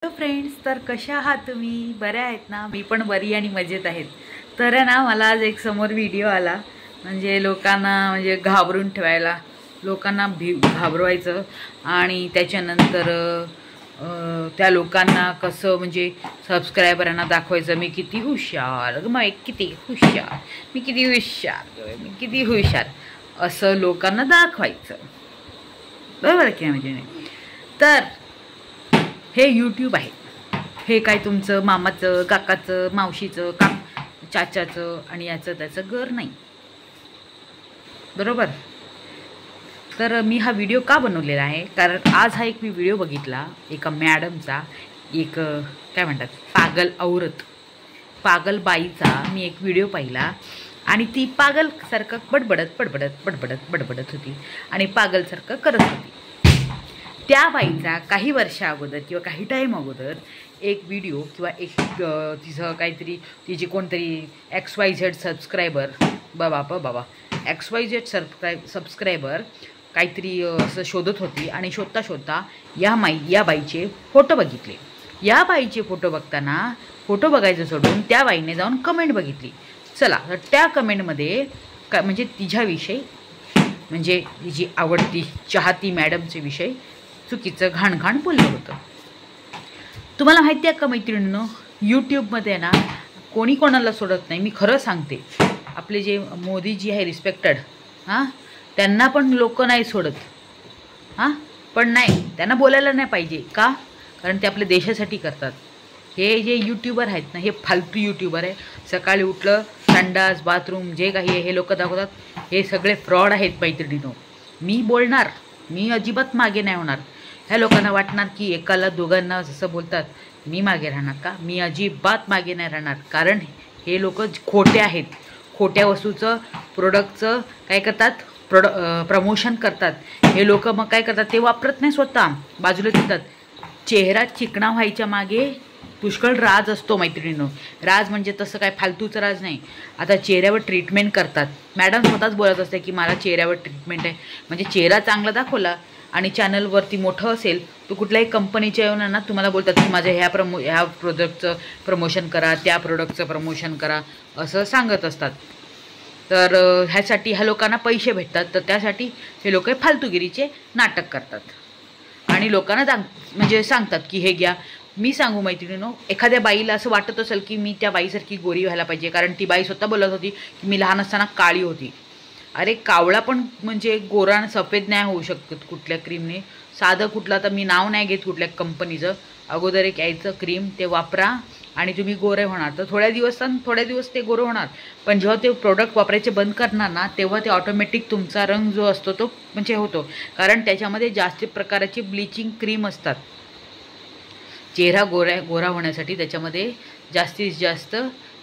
Hello friends, तर कशा आहात तुम्ही? बऱ्या आहेत ना? मी पण बरी आणि मजेत आहेत. तर ना मला आज एक समोर व्हिडिओ आला, म्हणजे लोकांना म्हणजे घाबरून ठेवायला, लोकांना घाबरवायचं आणि त्याच्यानंतर त्या लोकांना कसं म्हणजे सबस्क्रायबरांना दाखवायचं मी किती हुशार, मी किती हुशार, मी किती हुशार, मी किती हुशार असं लोकांना दाखवायचं. बरोबर की म्हणजे तर हे यूट्यूब आहे. हे काय तुमचं मामाचं, काकाचं, मावशीचं, चाचाचं आणि याचं त्याचं घर नाही. बरोबर. तर मी हा व्हिडिओ का बनवलेला आहे, कारण आज हा एक मी व्हिडिओ बघितला एका मॅडमचा, एक काय म्हणतात पागल औरत, पागल बाईचा मी एक व्हिडिओ पाहिला आणि ती पागलसारखं बडबडत होती आणि पागलसारखं करत होती. त्या बाईचा काही वर्षा अगोदर किंवा काही टाईम अगोदर एक व्हिडिओ किंवा एक तिचं काहीतरी तिची कोणतरी XYZ सबस्क्रायबर बाबा XYZ सबस्क्रायबर काहीतरी असं शोधत होती आणि शोधता या बाईचे फोटो बघितले. या बाईचे फोटो बघताना फोटो बघायचं सोडून त्या बाईने जाऊन कमेंट बघितली. चला, तर त्या कमेंटमध्ये म्हणजे तिच्याविषयी, म्हणजे तिची आवडती चाहती मॅडमचे विषय चुकीचं घाण बोललं होतं. तुम्हाला माहिती आहे का मैत्रिणींनो, यूट्यूबमध्ये ना कोणी कोणाला सोडत नाही. मी खरं सांगते, आपले जे मोदीजी आहे रिस्पेक्टेड, त्यांना पण लोक नाही सोडत. पण नाही, त्यांना बोलायला नाही पाहिजे का, कारण ते आपल्या देशासाठी करतात. हे जे यूट्यूबर आहेत ना, हे फालतू यूट्यूबर आहे. सकाळी उठलं, संडास बाथरूम जे काही आहे हे लोक दाखवतात. हे सगळे फ्रॉड आहेत मैत्रिणींनो. मी बोलणार, मी अजिबात मागे नाही होणार. ह्या लोकांना वाटणार की एकाला दोघांना जसं बोलतात मी मागे राहणार का? मी अजिबात मागे नाही राहणार, कारण हे लोक खोटे आहेत. खोट्या वस्तूचं प्रोडक्टचं काय करतात, प्रमोशन करतात. हे लोक मग काय करतात, ते वापरत नाही, स्वतः बाजूला ठेवतात. चेहरा चिकणा व्हायच्या मागे पुष्कळ राज असतो मैत्रिणींनो. राज म्हणजे तसं काय फालतूचं राज नाही. आता चेहऱ्यावर ट्रीटमेंट करतात. मॅडम स्वतःच बोलत असते की मला चेहऱ्यावर ट्रीटमेंट आहे. म्हणजे चेहरा चांगला दाखवला आणि चॅनलवरती मोठं असेल, तो कुठल्याही कंपनीच्या येऊन ना तुम्हाला बोलतात की माझ्या ह्या प्रोडक्टचं प्रमोशन करा, त्या प्रोडक्टचं प्रमोशन करा, असं सांगत असतात. तर ह्यासाठी ह्या लोकांना पैसे भेटतात, तर त्यासाठी हे लोक फालतूगिरीचे नाटक करतात आणि लोकांना म्हणजे सांगतात की हे घ्या. मी सांगू मैत्रिणींनो, एखाद्या बाईला असं वाटत असेल की मी त्या बाईसारखी गोरी व्हायला पाहिजे, कारण ती बाई स्वतः बोलत होती की मी लहान असताना काळी होती. अरे कावळा पण म्हणजे गोरा सफेद नाही होऊ शकत कुठल्या क्रीमने. साधं कुठलं, तर मी नाव नाही घेत कुठल्या कंपनीचं, अगोदर एक यायचं क्रीम, ते वापरा आणि तुम्ही गोरे होणार. तर थोड्या दिवस ते गोरं होणार, पण जेव्हा ते प्रोडक्ट वापरायचे बंद करणार ना, तेव्हा ते ऑटोमॅटिक तुमचा रंग जो असतो तो म्हणजे होतो, कारण त्याच्यामध्ये जास्त प्रकारची ब्लिचिंग क्रीम असतात. चेहरा गोरा होण्यासाठी त्याच्यामध्ये जास्तीत जास्त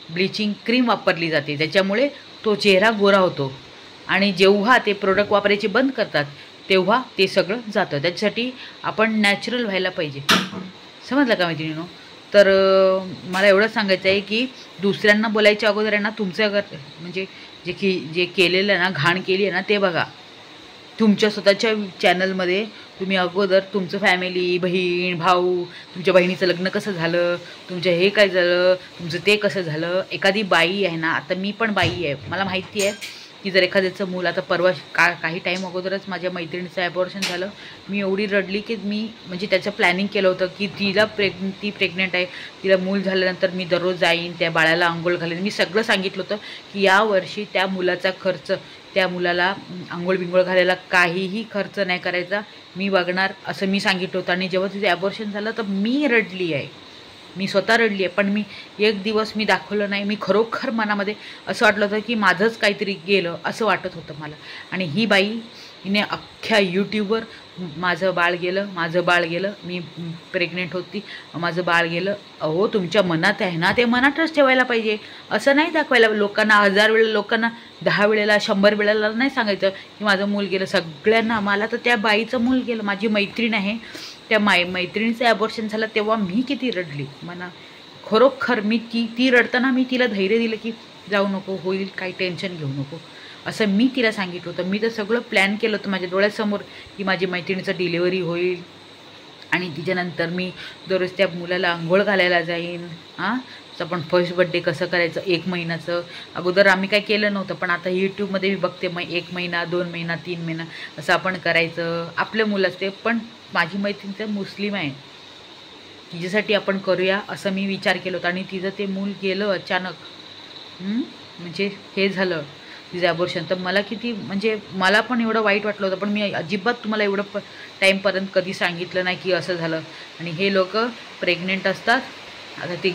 ब्लिचिंग क्रीम वापरली जाते, त्याच्यामुळे तो चेहरा गोरा होतो. आणि जेव्हा ते प्रोडक्ट वापरायचे बंद करतात तेव्हा ते सगळं जातं. त्याच्यासाठी आपण नॅचरल व्हायला पाहिजे. समजलं का मैत्रिणींनो? तर मला एवढं सांगायचं आहे की दुसऱ्यांना बोलायच्या अगोदर आहे ना, तुमच्या म्हणजे जे केलेलं आहे ना, घाण केली आहे ना, ते बघा. तुमच्या स्वतःच्या चॅनलमध्ये तुम्ही अगोदर तुमचं फॅमिली, बहीण भाऊ, तुमच्या बहिणीचं लग्न कसं झालं, तुमचं हे काय झालं, तुमचं ते कसं झालं. एखादी बाई आहे ना, आता मी पण बाई आहे, मला माहिती आहे की जर एखाद्याचं मूल, आता परवा काही टाईम अगोदरच माझ्या मैत्रिणीचं ॲबॉर्शन झालं. मी एवढी रडली की मी म्हणजे त्याचं प्लॅनिंग केलं होतं की ती प्रेग्नेंट आहे, तिला मूल झाल्यानंतर मी दररोज जाईन, त्या बाळाला अंघोळ घालेन. मी सगळं सांगितलं होतं की यावर्षी त्या मुलाचा खर्च, त्या मुलाला अंघोळ बिंघोळ घालायला काहीही खर्च नाही करायचा, मी बघणार, असं मी सांगितलं होतं. आणि जेव्हा तिचं ॲबॉर्शन झालं तर मी रडली आहे, मी स्वतः रडली आहे, पण मी एक दिवस मी दाखवलं नाही. मी खरोखर मनामध्ये असं वाटलं होतं की माझंच काहीतरी गेलं असं वाटत होतं मला. आणि ही बाई हिने अख्ख्या यूट्यूबवर माझं बाळ गेलं, मी प्रेग्नेंट होती, माझं बाळ गेलं. अहो, तुमच्या मनात आहे ना, ते मनातच ठेवायला पाहिजे, असं नाही दाखवायला. लोकांना 1000 वेळेला, लोकांना 10 वेळेला, 100 वेळेला नाही सांगायचं की माझं मूल गेलं. सगळ्यांना, मला तर त्या बाईचं मूल गेलं, माझी मैत्रीण आहे, त्या मैत्रिणीचं ॲबॉर्शन झालं तेव्हा मी किती रडली. मला खरोखर मी ती रडताना मी तिला धैर्य दिलं की जाऊ नको, होईल, काही टेन्शन घेऊ नको, असं मी तिला सांगितलं होतं. मी तर सगळं प्लॅन केलं होतं माझ्या डोळ्यासमोर की माझी मैत्रिणीचं डिलिव्हरी होईल आणि तिच्यानंतर मी दररोज त्या मुलाला अंघोळ घालायला जाईन. आपण फर्स्ट बड्डे कसं करायचं 1 महिन्याचं अगोदर आम्ही काय केलं नव्हतं, पण आता यूट्यूबमध्ये मी बघते. मग 1 महिना 2 महिना 3 महिना असं आपण करायचं. आपलं मुलं असते, पण माझी मैत्रीण तर मुस्लिम आहे, तिच्यासाठी आपण करूया असं मी विचार केला होता. आणि तिचं ते मूल गेलं अचानक. म्हणजे हे झालं तिचं ॲबॉर्शन. तर मला किती म्हणजे मला पण एवढं वाईट वाटलं होतं, पण मी अजिबात तुम्हाला एवढं टाईमपर्यंत कधी सांगितलं नाही की असं झालं. आणि हे लोक प्रेग्नेंट असतात. आता ती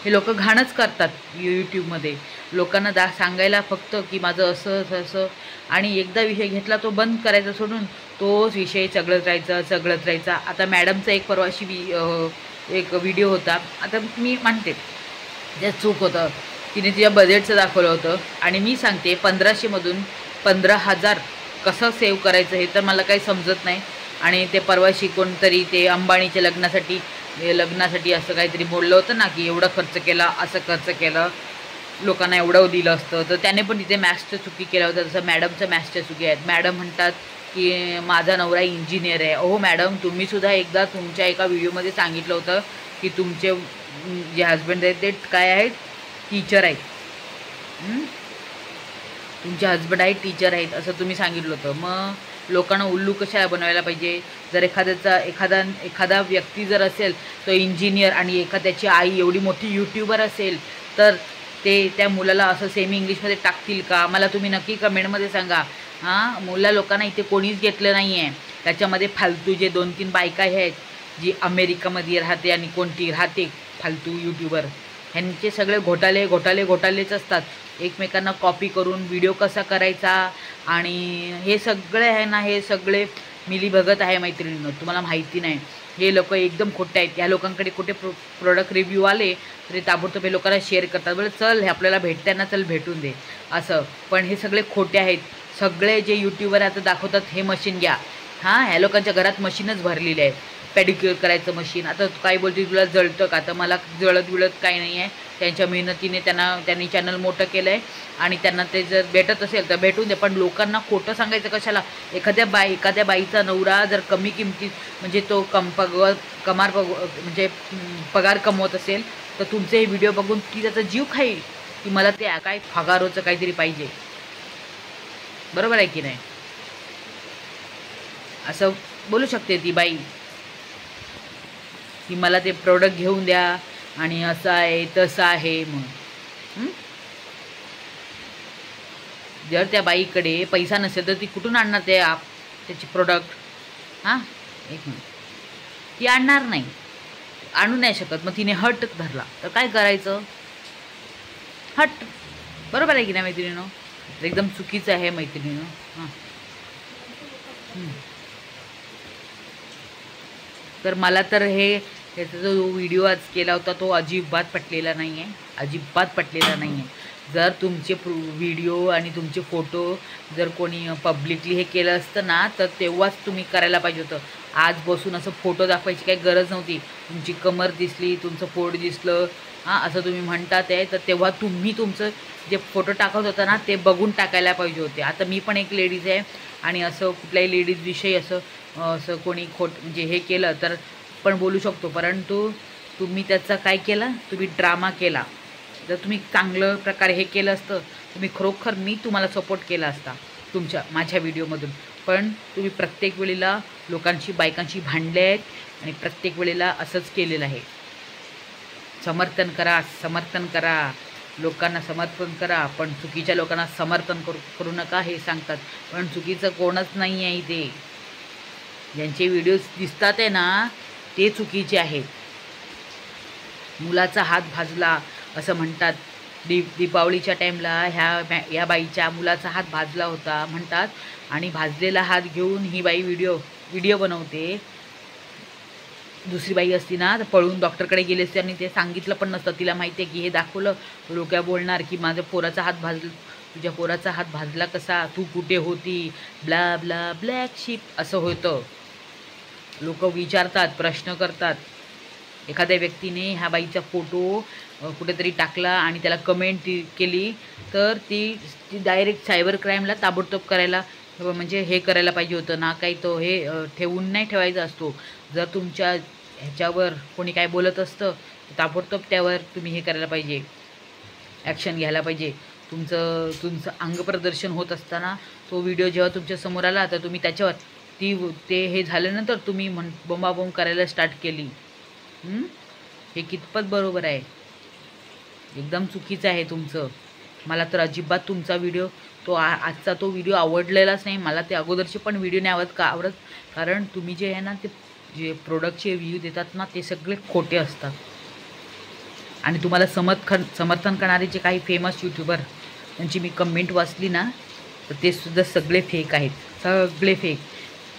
हे लोक घाणच करतात यूट्यूबमध्ये लोकांना सांगायला फक्त की माझं असं असं. आणि एकदा विषय घेतला तो बंद करायचा सोडून तोच विषय चगळत राहायचा. आता मॅडमचा एक परवाशी एक व्हिडिओ होता. आता मी म्हणते त्यात चूक होतं, तिने तिच्या बजेटचं दाखवलं होतं. आणि मी सांगते 1500मधून 15,000 कसं सेव्ह करायचं हे तर मला काही समजत नाही. आणि ते परवाशी कोणतरी ते अंबानीच्या लग्नासाठी असं काहीतरी बोललं होतं ना की एवढं खर्च केला, असं खर्च केलं, लोकांना एवढं दिलं असतं. तर त्याने पण तिथे मॅथ्सच्या चुकी केल्या होत्या. जसं मॅडमच्या मॅथ्सच्या चुकी आहेत. मॅडम म्हणतात की माझा नवरा इंजिनियर आहे. अहो मॅडम, तुम्हीसुद्धा एकदा तुमच्या एका व्हिडिओमध्ये सांगितलं होतं की तुमचे जे हजबंड आहेत ते काय आहेत, टीचर आहेत. तुमचे हजबंड आहेत टीचर आहेत असं तुम्ही सांगितलं होतं. मग लोकांना उल्लू कशाला बनवायला पाहिजे. जर एखादा व्यक्ती जर असेल तो इंजिनियर आणि एखाद्याची आई एवढी मोठी यूट्यूबर असेल तर ते त्या मुलाला असं सेमी इंग्लिशमध्ये टाकतील का? मला तुम्ही नक्की कमेंटमध्ये सांगा. लोकांना इथे कोणीच घेतलं नाही आहे. त्याच्यामध्ये फालतू जे 2-3 बायका आहेत जी अमेरिकामध्ये राहते आणि कोणती राहते फालतू यूट्यूबर, ह्यांचे सगळे घोटालेच असतात. एकमेकांना कॉपी करून व्हिडिओ कसा करायचा आणि हे सगळे आहे ना, हे सगळे मिलीभगत आहे मैत्रिणींनो, तुम्हाला माहिती नाही. हे लोक एकदम खोटे आहेत. या लोकांकडे कुठे प्रोडक्ट रिव्ह्यू आले तरी ताबडतोब हे लोकांना शेअर करतात. बरं चल हे आपल्याला भेटते ना, चल भेटून दे असं. पण हे सगळे खोटे आहेत. सगळे जे यूट्यूबर आता दाखवतात हे मशीन घ्या. ह्या लोकांच्या घरात मशीनच भरलेली आहे. पेडिक्युअर करायचं मशीन. आता काय बोलते, तुला जळतं का? तर मला जळत काही नाही आहे. त्यांच्या मेहनतीने त्यांनी चॅनल मोठं केलं आहे आणि त्यांना ते जर भेटत असेल तर भेटून दे. पण लोकांना खोटं सांगायचं कशाला? एखाद्या बाईचा नवरा जर कमी किमतीत म्हणजे तो म्हणजे पगार कमवत असेल तर तुमचे हे व्हिडिओ बघून ती त्याचा जीव खाईल की मला ते काय पगारोचं काहीतरी पाहिजे. बरोबर आहे की नाही? असं बोलू शकते ती बाई की मला ते प्रोडक्ट घेऊन द्या आणि असं आहे तसं आहे. मग जर त्या बाईकडे पैसा नसेल तर ती कुठून आणणार त्याची प्रोडक्ट? एक मिनिट, ती आणणार नाही, आणू नाही शकत. मग तिने हट धरला तर काय करायचं? हट. बरोबर आहे की नाही मैत्रिणीनो? एकदम चुकीचं आहे मैत्रिणीनो. तर मला तर याचा जो व्हिडिओ आज केला होता तो अजिबात पटलेला नाही आहे. जर तुमचे व्हिडिओ आणि तुमचे फोटो जर कोणी पब्लिकली हे केलं असतं ना तर तेव्हाच तुम्ही करायला पाहिजे होतं. आज बसून असं फोटो दाखवायची काही गरज नव्हती. तुमची कमर दिसली, तुमचं पोट दिसलं असं तुम्ही म्हणतात आहे तर तेव्हा तुम्ही तुमचं जे फोटो टाकत होता ना ते बघून टाकायला पाहिजे होते. आता मी पण एक लेडीज आहे आणि असं कुठल्याही लेडीजविषयी असं कोणी म्हणजे हे केलं तर पण बोलू शकतो. परंतु तुम्ही त्याचा काय केला? तुम्ही ड्रामा केला. जर तुम्ही चांगलं प्रकारे हे केलं असतं तुम्ही खरोखर मी तुम्हाला सपोर्ट केला असता माझ्या व्हिडिओमधून. पण तुम्ही प्रत्येक वेळेला लोकांची बायकांशी भांडले आहेत आणि प्रत्येक वेळेला असंच केलेलं आहे. समर्थन करा लोकांना समर्थन करा, पण चुकीच्या लोकांना समर्थन करू नका हे सांगतात. पण चुकीचं कोणच नाही आहे इथे. ज्यांचे व्हिडिओज दिसतात आहे ना ते चुकीचे आहेत. मुलाचा हात भाजला असं म्हणतात. दीपावलीच्या टाईमला ह्या बाईच्या मुलाचा हात भाजला होता म्हणतात आणि भाजलेला हात घेऊन ही बाई व्हिडिओ बनवते. दुसरी बाई असती ना तर पळून डॉक्टरकडे गेले असते आणि ते सांगितलं पण नसतं. तिला माहिती आहे की हे दाखवलं लोक बोलणार की माझ्या पोराचा हात भाजला, तुझ्या पोराचा हात भाजला कसा, तू कुठे होती, ब्ला ब्ला ब्लॅक शिप असं होतं. लोक विचारतात, प्रश्न करतात. एखाद्या व्यक्तीने ह्या बाईचा फोटो कुठेतरी टाकला आणि त्याला कमेंट केली तर ती डायरेक्ट सायबर क्राईमला ताबडतोब करायला म्हणजे हे करायला पाहिजे होतं ना. काही तो हे ठेवून नाही ठेवायचा असतो. जर तुमच्या ह्याच्यावर कोणी काय बोलत असतं तर ताबडतोब त्यावर तुम्ही हे करायला पाहिजे, ॲक्शन घ्यायला पाहिजे. तुमचं अंगप्रदर्शन होत असताना तो व्हिडिओ जेव्हा तुमच्या समोर आला तर तुम्ही त्याच्यावर ते हे झाल्यानंतर तुम्ही बोंबाबोंब करायला स्टार्ट केली. हे कितपत बरोबर आहे? एकदम चुकीचं आहे तुमचं. मला तर अजिबात तुमचा व्हिडिओ आजचा तो व्हिडिओ आवडलेलाच नाही. मला ते अगोदरचे पण व्हिडिओ नाही आवडत कारण तुम्ही जे आहे ना ते जे प्रोडक्टचे रिव्ह्यू देतात ना ते सगळे खोटे असतात. आणि तुम्हाला समर्थन करणारे जे काही फेमस यूट्यूबर त्यांची मी कमेंट वाचली ना तर ते सुद्धा सगळे फेक आहेत, सगळे फेक.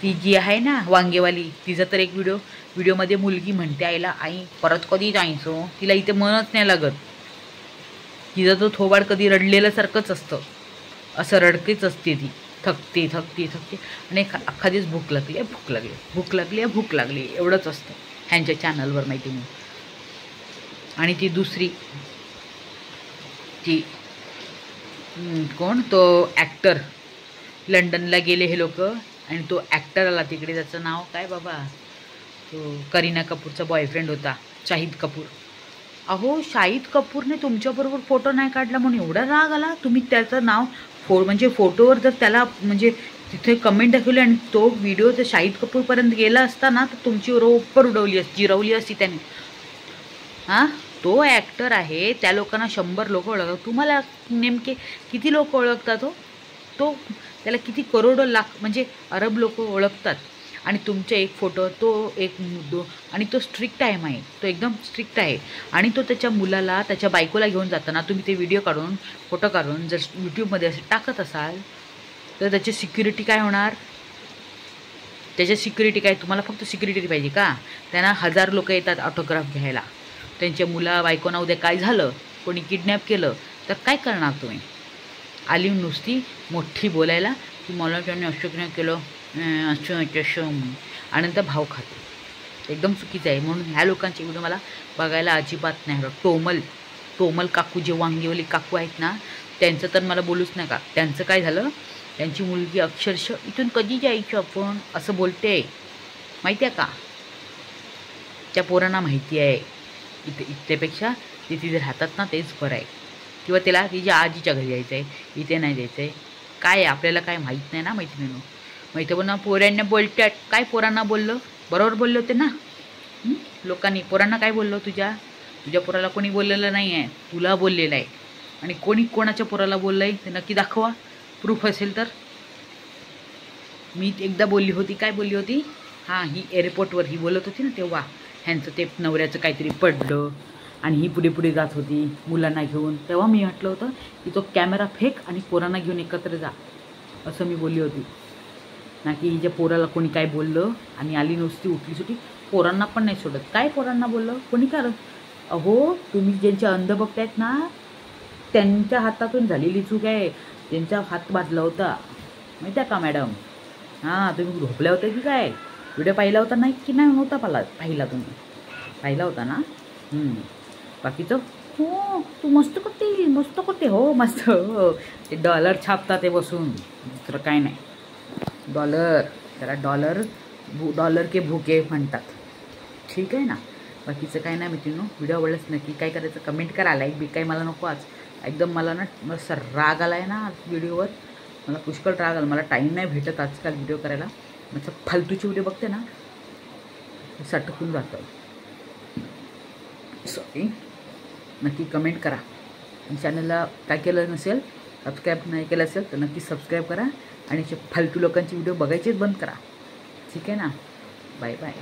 ती जी आहे ना वांगेवाली, तिचा तर एक व्हिडिओमध्ये मुलगी म्हणते आईला, आई परत कधी जायचो, तिला इथे मनच नाही लागत. तिचा तो थोबाड कधी रडलेल्यासारखंच असतं, असं रडकेच असते ती. थकते आणि अख्खा दिवस भूक लागली एवढंच असतं ह्यांच्या चॅनलवर, माहिती नाही. आणि ती दुसरी ती कोण, तो ॲक्टर, लंडनला गेले हे लोक आणि तो ॲक्टर आला तिकडे, त्याचं नाव काय बाबा, तो करीना कपूरचा बॉयफ्रेंड होता, शाहिद कपूर. अहो शाहिद कपूरने तुमच्याबरोबर फोटो नाही काढला म्हणून एवढा राग आला. तुम्ही त्याचं नाव म्हणजे फोटोवर जर त्याला म्हणजे तिथे कमेंट दाखवली आणि तो व्हिडिओ जर शाहिद कपूरपर्यंत गेला असता ना तर तुमची रोपर जिरवली असती त्याने. तो ॲक्टर आहे, त्या लोकांना 100 लोक ओळखतात. तुम्हाला नेमके किती लोक ओळखतात? तो त्याला किती करोडो लाख म्हणजे अरब लोक ओळखतात. आणि तुमचे एक फोटो, तो एक आणि तो स्ट्रिक्ट आहे, तो एकदम स्ट्रिक्ट आहे. आणि तो त्याच्या मुलाला, त्याच्या बायकोला घेऊन जाताना तुम्ही ते व्हिडिओ काढून, फोटो काढून जर यूट्यूबमध्ये असे टाकत असाल तर त्याची सिक्युरिटी काय होणार? त्याच्या सिक्युरिटी काय? तुम्हाला फक्त सिक्युरिटी पाहिजे का? त्यांना 1000 लोक येतात ऑटोग्राफ घ्यायला. त्यांच्या बायकोना उद्या काय झालं, कोणी किडनॅप केलं तर काय करणार तुम्ही? आली नुसती मोठी बोलायला की मला त्याने असं नाही केलं, असं आणि नंतर भाव खाते. एकदम चुकीचं आहे. म्हणून ह्या लोकांचे व्हिडिओ मला बघायला अजिबात नाही आवडत. टोमल काकू, जे वांगेवाली काकू आहेत ना, त्यांचं तर मला बोलूच नाही का. त्यांचं काय झालं, त्यांची मुलगी अक्षरशः इथून कधी जायचं आपण असं बोलते, माहिती आहे का? त्या पोरांना माहिती आहे इथेपेक्षा ते तिथे राहतात ना तेच बरं आहे. किंवा त्याला तिच्या आजीच्या घरी जायचं आहे, इथे नाही जायचं आहे. काय आपल्याला काय माहीत नाही ना मैत्रिणीनं. माहिती पण ना पोरांना बोलतात. काय पोरांना बोललं? बरोबर बोलले होते ना लोकांनी. पोरांना काय बोललो? तुझ्या पोराला कोणी बोललेलं नाही आहे, तुला बोललेलं आहे. आणि कोणी कोणाच्या पोराला बोललं आहे ते नक्की दाखवा, प्रूफ असेल तर. मी एकदा बोलली होती, काय बोलली होती? ही एअरपोर्टवर ही बोलत होती ना तेव्हा ह्यांचं ते नवऱ्याचं काहीतरी पडलं आणि ही पुढे जात होती मुलांना घेऊन. तेव्हा मी म्हटलं होतं की तो कॅमेरा फेक आणि पोरांना घेऊन एकत्र जा, असं मी बोलली होती ना. की हिच्या पोराला कोणी काय बोललं आणि आली नुसती उठली सुटी. पोरांना पण नाही सोडत. काय पोरांना बोललं कोणी? कारण अहो तुम्ही ज्यांच्या अंध बघतायत ना त्यांच्या हातातून झालेली चूक आहे. त्यांचा हात बाजला होता, माहिती आहे का मॅडम? तुम्ही झोपल्या होत्या की काय? व्हिडिओ पाहिला होता नाही की नाही? होता पाहिला तुम्ही, पाहिला होता ना. बाकीचं हो तू मस्त करते हो मस्त. ते डॉलर छापतात ते बसून, दुसरं काय नाही. त्याला डॉलर के भुके म्हणतात, ठीक आहे ना. बाकीचं काय नाही मित्रांनो. व्हिडिओ आवडलाच नक्की काय करायचं, कमेंट करा. लाईक बी काय मला नको आज. एकदम मला राग आला आहे ना व्हिडिओवर. मला पुष्कळ राग आला. मला टाईम नाही भेटत आजकाल व्हिडिओ करायला. म्हणजे फालतूची व्हिडिओ बघते ना सटकून जातं. सॉरी. नक्की कमेंट करा. चॅनलला काय केलं नसेल, सबस्क्राईब नाही केलं असेल तर नक्की सबस्क्राईब करा. आणि फालतू लोकांची व्हिडिओ बघायचेच बंद करा, ठीक आहे ना. Bye bye.